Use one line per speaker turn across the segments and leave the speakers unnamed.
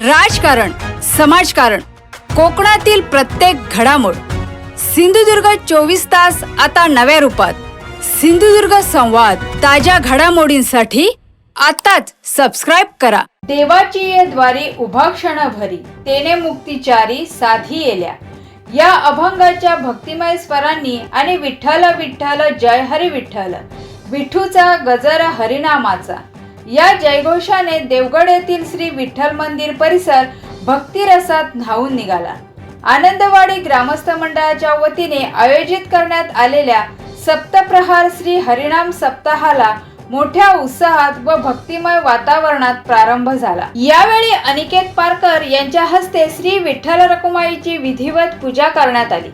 राजकारण, समाजकारण, कोकणातील प्रत्येक घडामोड. सिंधुदुर्ग 24 तास आता नव्या रूपात. सिंधुदुर्ग संवाद. ताज्या घडामोडींसाठी आताच सबस्क्राइब करा. देवाची ये द्वारी उभा क्षण भरी, तेने मुक्तिचारी साधी येल्या. या अभंगाच्या भक्तिमय स्वरांनी आणि विठ्ठल विठ्ठल जय हरी विठ्ठल, विठूचा गजर हरिनामाचा या जयघोषाने देवगड येथील श्री विठ्ठल मंदिर परिसर भक्तिरसात न्हावून निघाला. आनंदवाडी ग्रामस्थ मंडळाच्या वतीने आयोजित करण्यात आलेल्या सप्तप्रहार श्री हरिनाम सप्ताहाला मोठ्या उत्साहात व भक्तिमय वातावरणात प्रारंभ झाला. यावेळी अनिकेत पारकर यांच्या हस्ते श्री विठ्ठल रखुमाईची विधिवत पूजा करण्यात आली.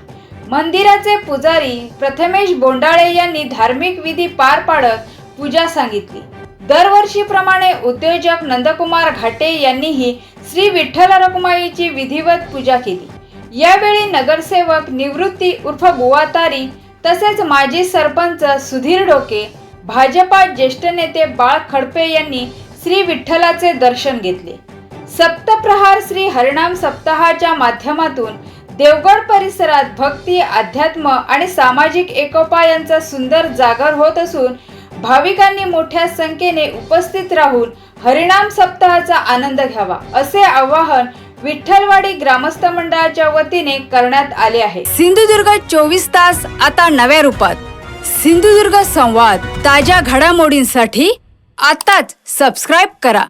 मंदिराचे पुजारी प्रथमेश बोंडाळे यांनी धार्मिक विधी पार पाडत पूजा सांगितली. दरवर्षीप्रमाणे उद्योजक नंदकुमार घाटे यांनीही श्री विठ्ठल रखुमाईची विधिवत पूजा केली. यावेळी नगरसेवक निवृत्ती उर्फ बुवातारी तसेच माजी सरपंच सुधीर डोके, भाजपा ज्येष्ठ नेते बाळ खडपे यांनी श्री विठ्ठलाचे दर्शन घेतले. सप्तप्रहार श्री हरिनाम सप्ताहाच्या माध्यमातून देवगड परिसरात भक्ती, अध्यात्म आणि सामाजिक एकोपा यांचा सुंदर जागर होत असून भाविकांनी मोठ्या संख्येने उपस्थित राहून हरिनाम सप्ताहाचा आनंद घ्यावा असे आवाहन विठ्ठलवाडी ग्रामस्थ मंडळाच्या वतीने करण्यात आले आहे. सिंधुदुर्ग 24 तास आता नव्या रूपात. सिंधुदुर्ग संवाद. ताज्या घडामोडींसाठी आताच सबस्क्राइब करा.